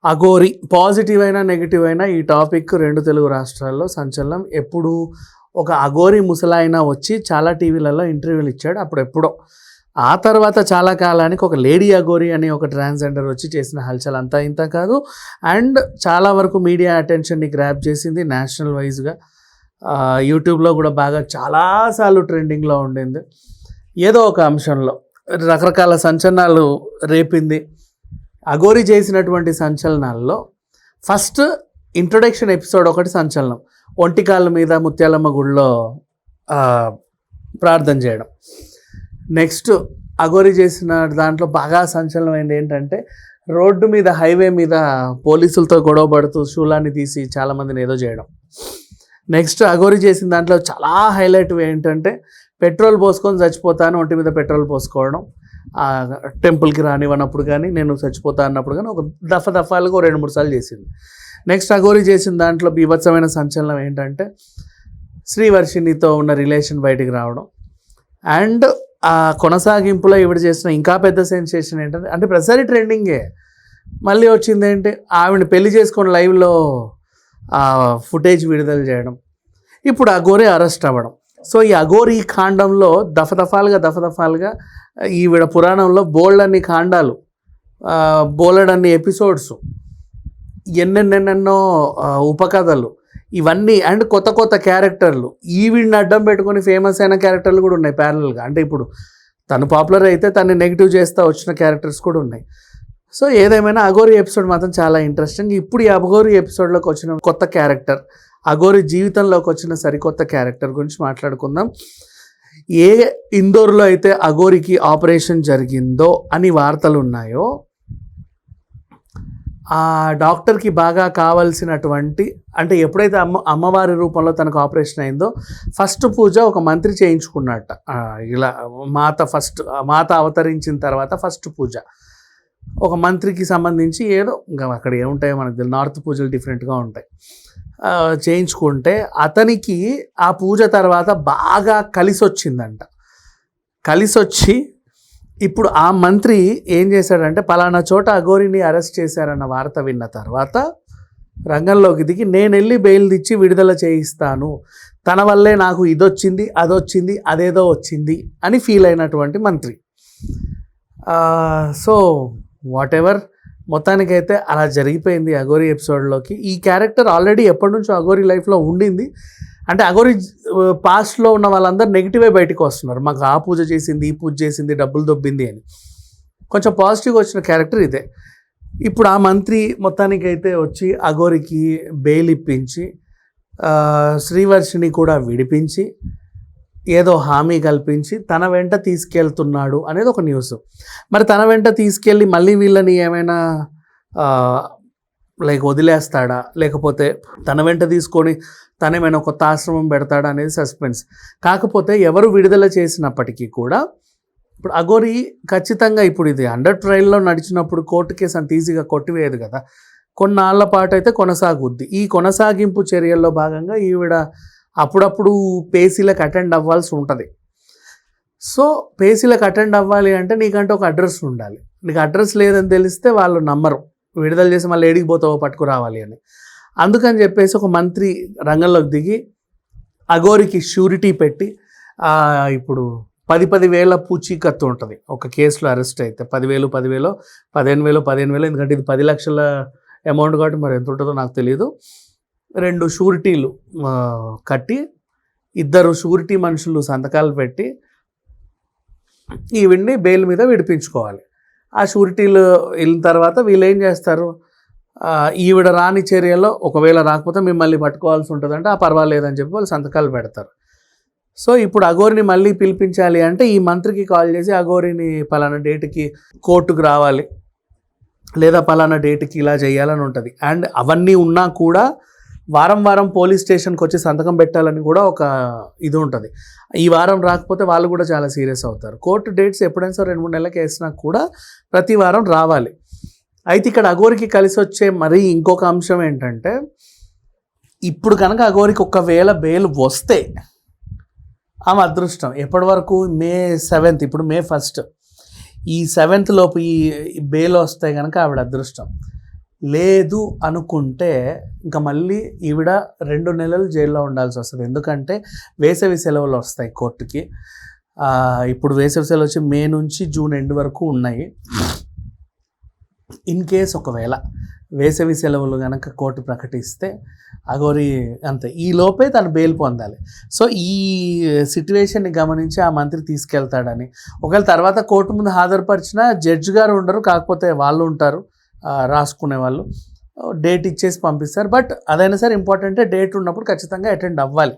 Aghori positive అయినా negative అయినా ఈ టాపిక్ రెండు తెలుగు రాష్ట్రాల్లో సంచలనం. ఎప్పుడు ఒక అఘోరి ముసలాయన వచ్చి చాలా టీవీలలో ఇంటర్వ్యూలు ఇచ్చాడు అప్పుడెప్పుడో. ఆ తర్వాత చాలా కాలానికి ఒక లేడీ అఘోరి అని ఒక ట్రాన్స్జెండర్ వచ్చి చేసిన హల్చల్ అంతా ఇంత కాదు. అండ్ చాలా వరకు మీడియా అటెన్షన్ని గ్రాప్ చేసింది నేషనల్ వైజ్గా. యూట్యూబ్లో కూడా బాగా చాలాసార్లు ట్రెండింగ్లో ఉండింది. ఏదో ఒక అంశంలో రకరకాల సంచలనాలు రేపింది. అఘోరి చేసినటువంటి సంచలనాల్లో ఫస్ట్ ఇంట్రొడక్షన్ ఎపిసోడ్ ఒకటి సంచలనం. ఒంటికాళ్ళ మీద ముత్యాలమ్మ గుడిలో ప్రార్థన చేయడం. నెక్స్ట్ అఘోరి చేసిన దాంట్లో బాగా సంచలనమైంది ఏంటంటే రోడ్డు మీద హైవే మీద పోలీసులతో గొడవ పడుతూ శూలాన్ని తీసి చాలామందిని ఏదో చేయడం. నెక్స్ట్ అఘోరి చేసిన దాంట్లో చాలా హైలైట్ ఏంటంటే పెట్రోల్ పోసుకొని చచ్చిపోతాను, ఒంటి మీద పెట్రోల్ పోసుకోవడం. టెంపుల్కి రానివ్వనప్పుడు కానీ, నేను చచ్చిపోతా అన్నప్పుడు కానీ ఒక దఫాలుగా 2-3 సార్లు చేసింది. నెక్స్ట్ అఘోరి చేసిన దాంట్లో బీభత్సమైన సంచలనం ఏంటంటే శ్రీవర్షినితో ఉన్న రిలేషన్ బయటికి రావడం. అండ్ ఆ కొనసాగింపులో ఈవిడ చేసిన ఇంకా పెద్ద సెన్సేషన్ ఏంటంటే, అంటే ప్రతిసారి ట్రెండింగే, మళ్ళీ వచ్చింది ఏంటి, ఆవిడ పెళ్లి చేసుకొని లైవ్లో ఫుటేజ్ విడుదల చేయడం. ఇప్పుడు అఘోరి అరెస్ట్ అవ్వడం. సో ఈ అఘోరి కాండంలో దఫదఫాలుగా ఈవిడ పురాణంలో బోల్డన్ని కాండాలు, బోలెడన్ని ఎపిసోడ్స్, ఎన్నెన్నెన్నెన్నో ఉపకథలు, ఇవన్నీ అండ్ కొత్త క్యారెక్టర్లు, ఈవిడిని అడ్డం పెట్టుకొని ఫేమస్ అయిన క్యారెక్టర్లు కూడా ఉన్నాయి ప్యారలల్గా. అంటే ఇప్పుడు తను పాపులర్ అయితే తను నెగిటివ్ చేస్తూ వచ్చిన క్యారెక్టర్స్ కూడా ఉన్నాయి. సో ఏదేమైనా అఘోరి ఎపిసోడ్ మాత్రం చాలా ఇంట్రెస్టింగ్. ఇప్పుడు ఈ అఘోరి ఎపిసోడ్లోకి వచ్చిన కొత్త క్యారెక్టర్, అఘోరి జీవితంలోకి వచ్చిన సరికొత్త క్యారెక్టర్ గురించి మాట్లాడుకుందాం. ఏ ఇందోర్లో అయితే అఘోరికి ఆపరేషన్ జరిగిందో అని వార్తలు ఉన్నాయో, ఆ డాక్టర్కి బాగా కావాల్సినటువంటి, అంటే ఎప్పుడైతే అమ్మవారి రూపంలో తనకు ఆపరేషన్ అయిందో ఫస్ట్ పూజ ఒక మంత్రి చేయించుకున్నట్ట. ఇలా మాత అవతరించిన తర్వాత ఫస్ట్ పూజ ఒక మంత్రికి సంబంధించి ఏదో, ఇంకా అక్కడ ఏముంటాయో మనకు తెలియదు, నార్త్ పూజలు డిఫరెంట్గా ఉంటాయి, చేయించుకుంటే అతనికి ఆ పూజ తర్వాత బాగా కలిసి వచ్చిందంట. కలిసి వచ్చి ఇప్పుడు ఆ మంత్రి ఏం చేశాడంటే పలానా చోట అఘోరిని అరెస్ట్ చేశారన్న వార్త విన్న తర్వాత రంగంలోకి దిగి నేను వెళ్ళి బెయిల్ తెచ్చి విడుదల చేయిస్తాను, తన వల్లే నాకు ఇదొచ్చింది అదొచ్చింది అదేదో వచ్చింది అని ఫీల్ అయినటువంటి మంత్రి. సో వాట్ ఎవర్, మొత్తానికైతే అలా జరిగిపోయింది అఘోరి ఎపిసోడ్లోకి. ఈ క్యారెక్టర్ ఆల్రెడీ ఎప్పటి నుంచో అఘోరి లైఫ్లో ఉండింది. అంటే అఘోరి పాస్ట్లో ఉన్న వాళ్ళందరూ నెగిటివే బయటకు వస్తున్నారు, మాకు ఆ పూజ చేసింది, ఈ పూజ చేసింది, డబ్బులు దొబ్బింది అని. కొంచెం పాజిటివ్గా వచ్చిన క్యారెక్టర్ ఇదే. ఇప్పుడు ఆ మంత్రి మొత్తానికైతే వచ్చి అఘోరికి బెయిల్ ఇప్పించి శ్రీవర్షిని కూడా విడిపించి ఏదో హామీ కల్పించి తన వెంట తీసుకెళ్తున్నాడు అనేది ఒక న్యూస్. మరి తన వెంట తీసుకెళ్ళి మళ్ళీ వీళ్ళని ఏమైనా వదిలేస్తాడా, లేకపోతే తన వెంట తీసుకొని తనేమైనా కొత్త ఆశ్రమం పెడతాడా అనేది సస్పెన్స్. కాకపోతే ఎవరు విడుదల చేసినప్పటికీ కూడా ఇప్పుడు అఘోరి ఖచ్చితంగా ఇప్పుడు ఇది అండర్ ట్రయల్లో నడిచినప్పుడు కోర్టు కేసు అంత ఈజీగా కొట్టివేయదు కదా, కొన్నాళ్ల పాటు అయితే కొనసాగుద్ది. ఈ కొనసాగింపు చర్యల్లో భాగంగా ఈవిడ అప్పుడప్పుడు పేసీలకు అటెండ్ అవ్వాల్సి ఉంటుంది. సో పేసీలకు అటెండ్ అవ్వాలి అంటే నీకంటే ఒక అడ్రస్ ఉండాలి. నీకు అడ్రస్ లేదని తెలిస్తే వాళ్ళు నమ్మరు, విడుదల చేసి మళ్ళీ ఏడికి పోతావో పట్టుకురావాలి అని. అందుకని చెప్పేసి ఒక మంత్రి రంగంలోకి దిగి అఘోరికి షూరిటీ పెట్టి, ఇప్పుడు 10,000 పూచీకత్తు ఉంటుంది ఒక కేసులో అరెస్ట్ అయితే, 10,000 15,000 ఎందుకంటే ఇది 10 లక్షల అమౌంట్ కాబట్టి మరి ఎంత ఉంటుందో నాకు తెలియదు. 2 షూరిటీలు కట్టి 2 షూరిటీ మనుషులు సంతకాలు పెట్టి ఈవిడ్ని బెయిల్ మీద విడిపించుకోవాలి. ఆ షూరిటీలు వెళ్ళిన తర్వాత వీళ్ళు ఏం చేస్తారు, ఈవిడ రాని చర్యల్లో ఒకవేళ రాకపోతే మిమ్మల్ని పట్టుకోవాల్సి ఉంటుందంటే ఆ పర్వాలేదని చెప్పి వాళ్ళు సంతకాలు పెడతారు. సో ఇప్పుడు అఘోరిని మళ్ళీ పిలిపించాలి అంటే ఈ మంత్రికి కాల్ చేసి అఘోరిని పలానా డేట్కి కోర్టుకు రావాలి, లేదా పలానా డేట్కి ఇలా చేయాలని ఉంటుంది. అండ్ అవన్నీ ఉన్నా కూడా వారం పోలీస్ స్టేషన్కి వచ్చి సంతకం పెట్టాలని కూడా ఒక ఇది ఉంటుంది. ఈ వారం రాకపోతే వాళ్ళు కూడా చాలా సీరియస్ అవుతారు. కోర్టు డేట్స్ ఎప్పుడైనా 2-3 నెలలకి వేసినా కూడా ప్రతి వారం రావాలి. అయితే ఇక్కడ అఘోరికి కలిసి వచ్చే మరీ ఇంకొక అంశం ఏంటంటే, ఇప్పుడు కనుక అఘోరికి ఒకవేళ బెయిల్ వస్తే ఆమె అదృష్టం. ఎప్పటి వరకు May 7th, ఇప్పుడు May 1st, ఈ 7th లోపు ఈ బెయిల్ వస్తే కనుక ఆవిడ అదృష్టం. లేదు అనుకుంటే ఇంకా మళ్ళీ ఈవిడ 2 నెలలు జైల్లో ఉండాల్సి వస్తుంది. ఎందుకంటే వేసవి సెలవులు వస్తాయి కోర్టుకి. ఇప్పుడు వేసవి సెలవు వచ్చి మే నుంచి జూన్ ఎండ్ వరకు ఉన్నాయి. ఇన్ కేస్ ఒకవేళ వేసవి సెలవులు కనుక కోర్టు ప్రకటిస్తే అఘోరి అంతే, ఈ లోపే తను బెయిల్ పొందాలి. సో ఈ సిట్యువేషన్ని గమనించి ఆ మంత్రి తీసుకెళ్తాడని, ఒకవేళ తర్వాత కోర్టు ముందు హాజరుపరిచిన జడ్జి గారు ఉండరు, కాకపోతే వాళ్ళు ఉంటారు రాసుకునే వాళ్ళు, డేట్ ఇచ్చేసి పంపిస్తారు. బట్ అదైనా సరే ఇంపార్టెంటే, డేట్ ఉన్నప్పుడు ఖచ్చితంగా అటెండ్ అవ్వాలి.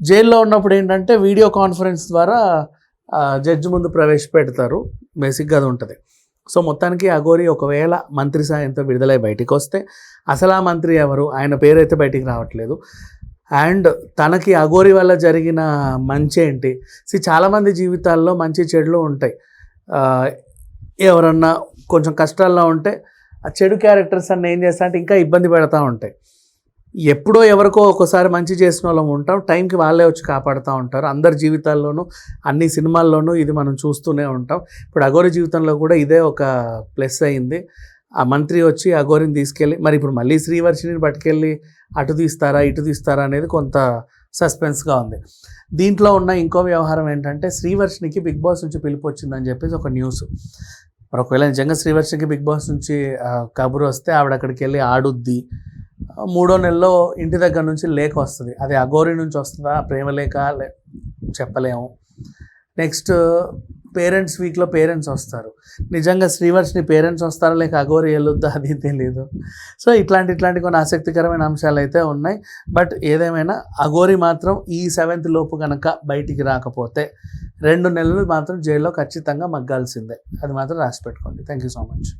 జైల్లో ఉన్నప్పుడు ఏంటంటే వీడియో కాన్ఫరెన్స్ ద్వారా జడ్జి ముందు ప్రవేశపెడతారు, బేసిక్గా అది ఉంటుంది. సో మొత్తానికి అఘోరి ఒకవేళ మంత్రి సాయంతో విడుదలై బయటికి వస్తే, అసలు ఆ మంత్రి ఎవరు, ఆయన పేరైతే బయటికి రావట్లేదు. అండ్ తనకి అఘోరి వల్ల జరిగిన మంచి ఏంటి, చాలామంది జీవితాల్లో మంచి చెడులు ఉంటాయి. ఎవరన్నా కొంచెం కష్టాల్లో ఉంటే ఆ చెడు క్యారెక్టర్స్ అన్నీ ఏం చేస్తా అంటే ఇంకా ఇబ్బంది పెడతా ఉంటాయి. ఎప్పుడో ఎవరికో ఒకసారి మంచి చేసిన వాళ్ళం ఉంటాం, టైంకి వాళ్ళే వచ్చి కాపాడుతూ ఉంటారు. అందరి జీవితాల్లోనూ, అన్ని సినిమాల్లోనూ ఇది మనం చూస్తూనే ఉంటాం. ఇప్పుడు అఘోరి జీవితంలో కూడా ఇదే ఒక ప్లస్ అయింది. ఆ మంత్రి వచ్చి అఘోరిని తీసుకెళ్ళి, మరి ఇప్పుడు మళ్ళీ శ్రీవర్షిని పట్టుకెళ్ళి అటు తీస్తారా ఇటు తీస్తారా అనేది కొంత సస్పెన్స్గా ఉంది. దీంట్లో ఉన్న ఇంకో వ్యవహారం ఏంటంటే, శ్రీవర్షినికి బిగ్ బాస్ నుంచి పిలుపు వచ్చిందని చెప్పేసి ఒక న్యూస్. మరి ఒకవేళ నిజంగా శ్రీవర్షికి బిగ్ బాస్ నుంచి కబురు వస్తే ఆవిడ అక్కడికి వెళ్ళి ఆడుద్ది. 3వ నెలలో ఇంటి దగ్గర నుంచి లేఖ వస్తుంది. అది అఘోరి నుంచి వస్తుందా, ప్రేమ లేఖ చెప్పలేము. నెక్స్ట్ పేరెంట్స్ వీక్లో పేరెంట్స్ వస్తారు. నిజంగా శ్రీవర్షిని పేరెంట్స్ వస్తారా లేక అఘోరి వెళ్ళొద్దా అది తెలియదు. సో ఇట్లాంటి కొన్ని ఆసక్తికరమైన అంశాలు అయితే ఉన్నాయి. బట్ ఏదేమైనా అఘోరి మాత్రం ఈ 7th లోపు కనుక బయటికి రాకపోతే 2 నెలలు మాత్రం జైల్లో ఖచ్చితంగా మగ్గాల్సిందే. అది మాత్రం రాసి పెట్టుకోండి. Thank you so much.